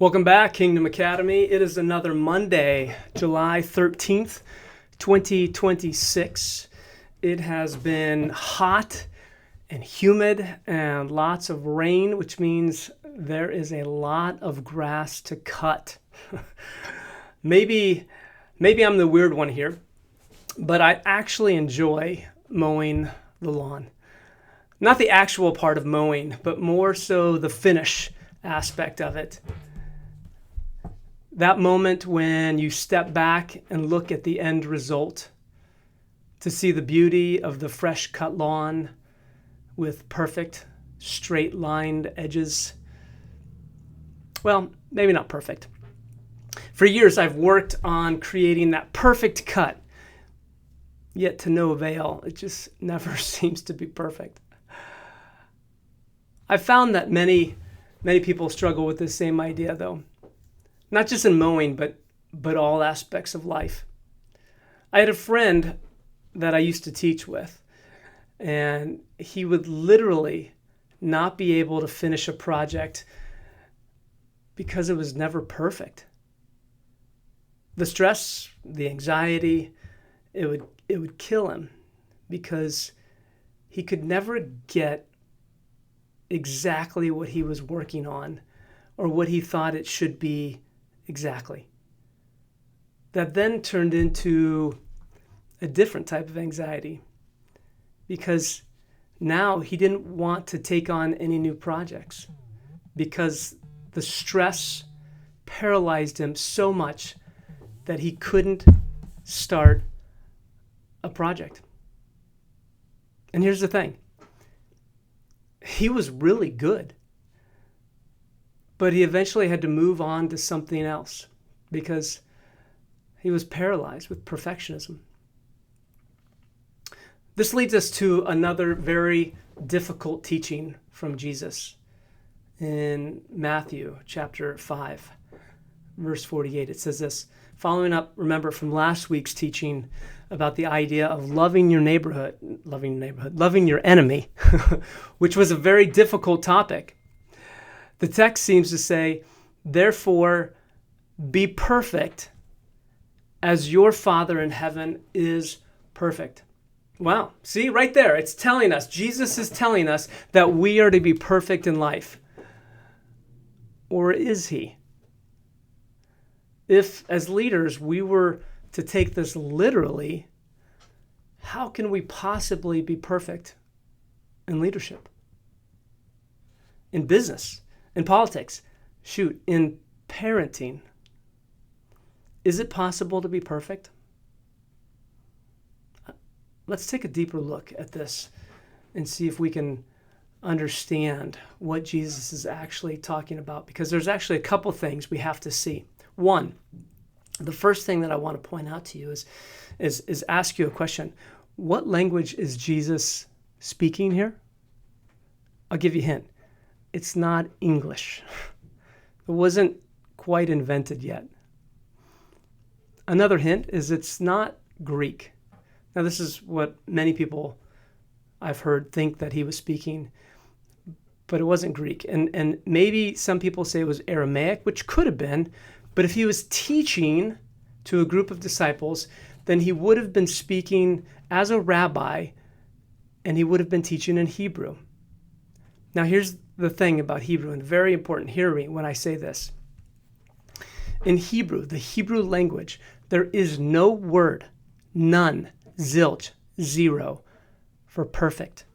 Welcome back, Kingdom Academy. It is another Monday, July 13th, 2026. It has been hot and humid and lots of rain, which means there is a lot of grass to cut. Maybe I'm the weird one here, but I actually enjoy mowing the lawn. Not the actual part of mowing, but more so the finish aspect of it. That moment when you step back and look at the end result, to see the beauty of the fresh cut lawn with perfect straight lined edges. Well, maybe not perfect. For years I've worked on creating that perfect cut, yet to no avail. It just never seems to be perfect. I've found that many people struggle with this same idea though. Not just in mowing, but all aspects of life. I had a friend that I used to teach with, and he would literally not be able to finish a project because it was never perfect. The stress, the anxiety, it would kill him because he could never get exactly what he was working on or what he thought it should be exactly. That then turned into a different type of anxiety because now he didn't want to take on any new projects because the stress paralyzed him so much that he couldn't start a project. And here's the thing. He was really good. But he eventually had to move on to something else because he was paralyzed with perfectionism. This leads us to another very difficult teaching from Jesus in Matthew chapter 5, verse 48. It says this, following up, remember, from last week's teaching about the idea of loving your enemy, which was a very difficult topic. The text seems to say, therefore, be perfect as your Father in heaven is perfect. Wow. See, right there, it's telling us, Jesus is telling us that we are to be perfect in life. Or is he? If, as leaders, we were to take this literally, how can we possibly be perfect in leadership? In business? In politics, in parenting, is it possible to be perfect? Let's take a deeper look at this and see if we can understand what Jesus is actually talking about, because there's actually a couple things we have to see. One, the first thing that I want to point out to you is ask you a question. What language is Jesus speaking here? I'll give you a hint. It's not English. It wasn't quite invented yet. Another hint is it's not Greek. Now, this is what many people I've heard think that he was speaking, but it wasn't Greek. And maybe some people say it was Aramaic, which could have been, but if he was teaching to a group of disciples, then he would have been speaking as a rabbi, and he would have been teaching in Hebrew. Now, here's the thing about Hebrew, and very important, hear me when I say this. In Hebrew, the Hebrew language, there is no word, none, zilch, zero, for perfect.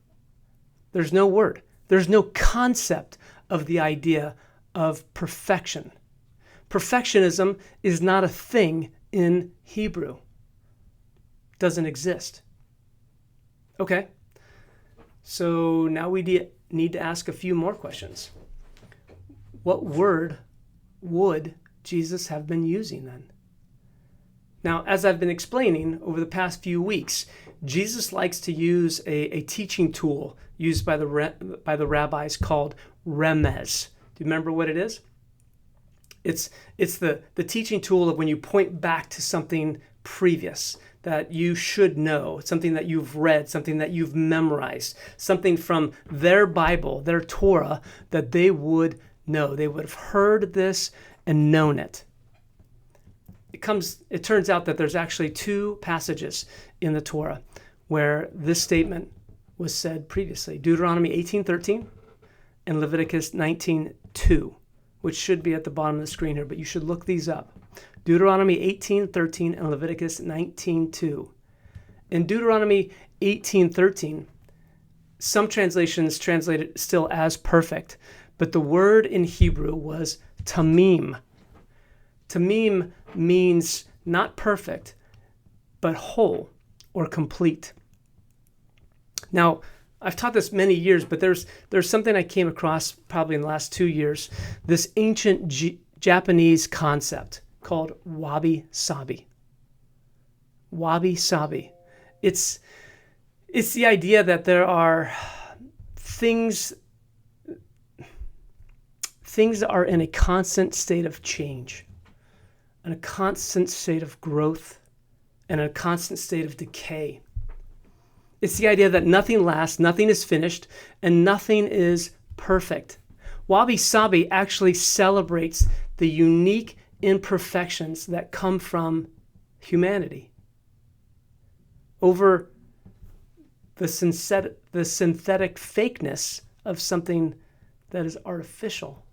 There's no word. There's no concept of the idea of perfection. Perfectionism is not a thing in Hebrew. It doesn't exist. Okay, so now we need to ask a few more questions. What word would Jesus have been using then? Now, as I've been explaining over the past few weeks, Jesus likes to use a teaching tool used by the rabbis called remez. Do you remember what it is? It's the teaching tool of when you point back to something previous that you should know, something that you've read, something that you've memorized, something from their Bible, their Torah, that they would know. They would have heard this and known it. It turns out that there's actually 2 passages in the Torah where this statement was said previously. Deuteronomy 18:13 and Leviticus 19:2, which should be at the bottom of the screen here, but you should look these up. Deuteronomy 18:13 and Leviticus 19:2. In Deuteronomy 18:13, some translations translate it still as perfect, but the word in Hebrew was tamim. Tamim means not perfect, but whole or complete. Now, I've taught this many years, but there's something I came across probably in the last 2 years, this ancient Japanese concept called wabi-sabi. Wabi-sabi. It's the idea that there are things are in a constant state of change, in a constant state of growth, and a constant state of decay. It's the idea that nothing lasts, nothing is finished, and nothing is perfect. Wabi-sabi actually celebrates the unique imperfections that come from humanity over the synthetic fakeness of something that is artificial,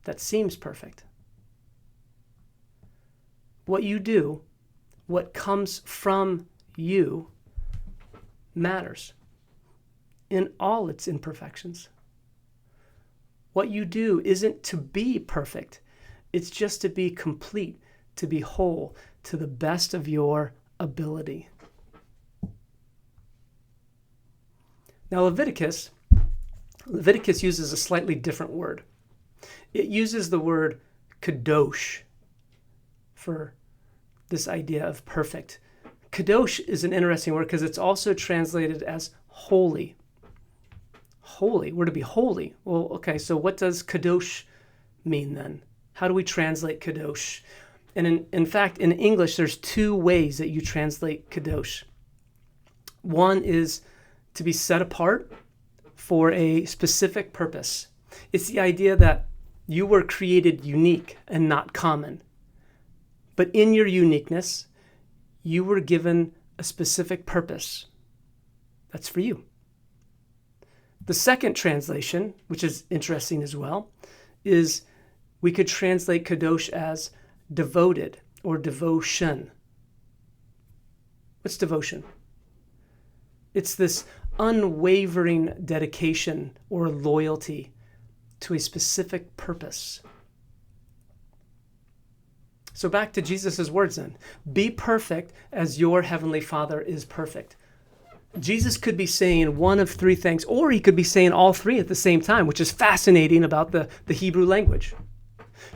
that seems perfect. What you do, what comes from you, matters in all its imperfections. What you do isn't to be perfect. It's just to be complete, to be whole, to the best of your ability. Now, Leviticus uses a slightly different word. It uses the word kadosh for this idea of perfect. Kadosh is an interesting word because it's also translated as holy. Holy, we're to be holy. Well, okay, so what does kadosh mean then? How do we translate kadosh? And in fact, in English, there's 2 ways that you translate kadosh. One is to be set apart for a specific purpose. It's the idea that you were created unique and not common. But in your uniqueness, you were given a specific purpose. That's for you. The second translation, which is interesting as well, is we could translate kadosh as devoted or devotion. What's devotion? It's this unwavering dedication or loyalty to a specific purpose. So back to Jesus' words then. Be perfect as your heavenly Father is perfect. Jesus could be saying one of 3 things, or he could be saying all 3 at the same time, which is fascinating about the Hebrew language.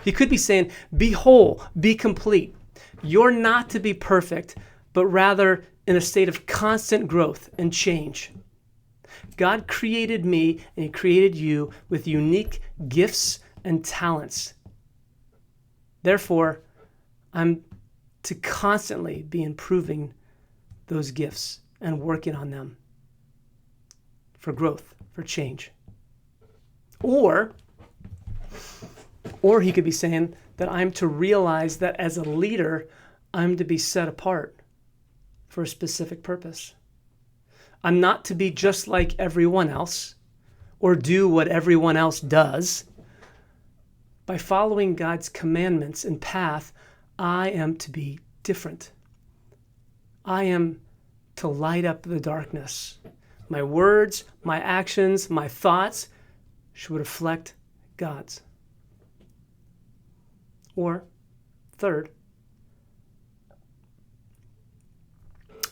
He could be saying, be whole, be complete. You're not to be perfect, but rather in a state of constant growth and change. God created me and he created you with unique gifts and talents. Therefore, I'm to constantly be improving those gifts and working on them for growth, for change. Or he could be saying that I'm to realize that as a leader, I'm to be set apart for a specific purpose. I'm not to be just like everyone else or do what everyone else does. By following God's commandments and path, I am to be different. I am to light up the darkness. My words, my actions, my thoughts should reflect God's. Or, third,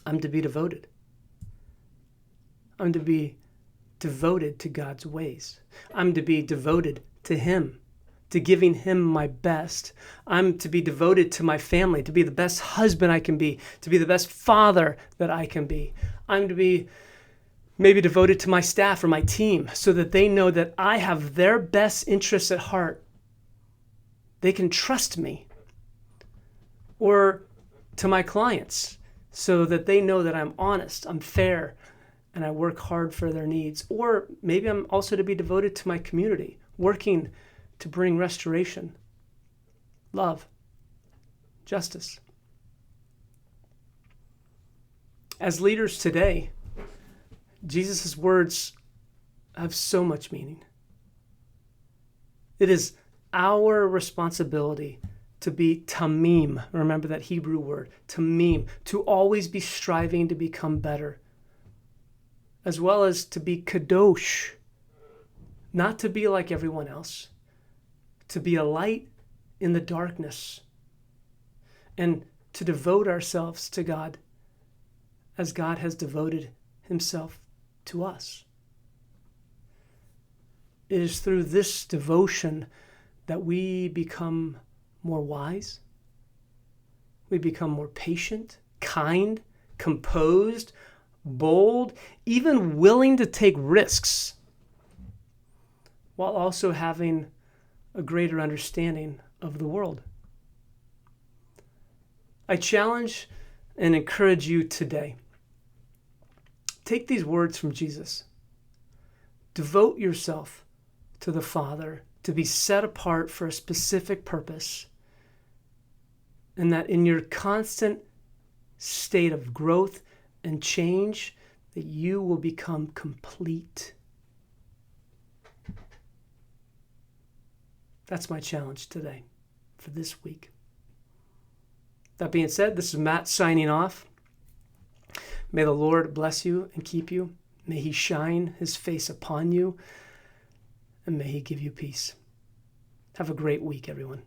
I'm to be devoted. I'm to be devoted to God's ways. I'm to be devoted to Him, to giving Him my best. I'm to be devoted to my family, to be the best husband I can be, to be the best father that I can be. I'm to be maybe devoted to my staff or my team so that they know that I have their best interests at heart. They can trust me. Or to my clients so that they know that I'm honest, I'm fair, and I work hard for their needs. Or maybe I'm also to be devoted to my community, working to bring restoration. love, justice. As leaders today, Jesus' words have so much meaning. It is our responsibility to be tamim. Remember that Hebrew word, tamim, to always be striving to become better, as well as to be kadosh, not to be like everyone else, to be a light in the darkness, and to devote ourselves to God as God has devoted himself to us. It is through this devotion that we become more wise, we become more patient, kind, composed, bold, even willing to take risks, while also having a greater understanding of the world. I challenge and encourage you today. Take these words from Jesus. Devote yourself to the Father, to be set apart for a specific purpose, and that in your constant state of growth and change, that you will become complete. That's my challenge today for this week. That being said, this is Matt signing off. May the Lord bless you and keep you. May he shine his face upon you, and may he give you peace. Have a great week, everyone.